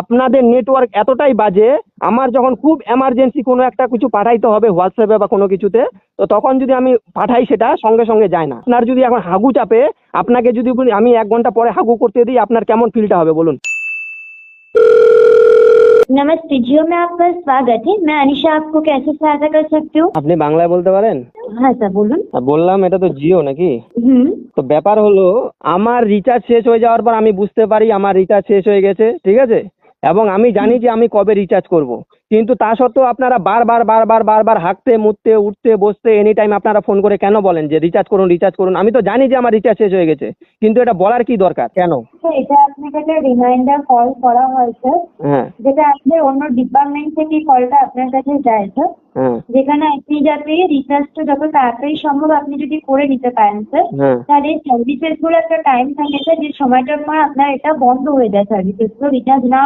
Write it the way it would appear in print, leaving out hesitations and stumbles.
আপনাদের নেটওয়ার্ক এতটাই বাজে, আমার যখন খুব এমার্জেন্সি কোনো একটা কিছু পাঠাইতে হবে হোয়াটসঅ্যাপে বা কোনো কিছুতে, তো তখন যদি আমি পাঠাই সেটা সঙ্গে সঙ্গে যায় না। আপনার যদি এখন হাগু চাপে, আপনাকে যদি আমি 1 ঘন্টা পরে হাগু করতে দিই, আপনার কেমন ফিলটা হবে বলুন? नमस्ते जियो में आपका स्वागत है। मैं अनिशा आपको कैसे सहायता कर सकती हूँ? আপনি বাংলায় বলতে পারেন? हाँ सर बोलून। বললাম এটা তো জিও নাকি? হুম। তো ব্যাপার হলো, আমার রিচার্জ শেষ হয়ে যাওয়ার পর আমি বুঝতে পারি আমার রিচার্জ শেষ হয়ে গেছে, ঠিক আছে? এবং আমি জানি যে আমি কবে রিচার্জ করব। কিন্তু তা সত্ত্বেও আপনারা বারবার হাঁকতে মুততে উঠতে বসতে এনি টাইম আপনারা ফোন করে কেন বলেন যে রিচার্জ করুন রিচার্জ করুন? আমি তো জানি যে আমার রিচার্জ শেষ হয়ে গেছে, কিন্তু এটা বলার কি দরকার কেন? স্যার এটা আপনাকে একটা রিমাইন্ডার কল করা হয় স্যার, হ্যাঁ যেটা আপনার অন্য ডিপার্টমেন্ট থেকে কলটা আপনার কাছে যায় স্যার, হ্যাঁ যেখানে আপনি যাতে রিচার্জটা যত তাড়াতাড়ি সম্ভব আপনি যদি করে নিতে পারেন স্যার, হ্যাঁ তাহলে সার্ভিসেস গুলো একটা টাইম থাকে স্যার, যে সময়টার পর আপনার এটা বন্ধ হয়ে যায় সার্ভিসেস গুলো রিচার্জ না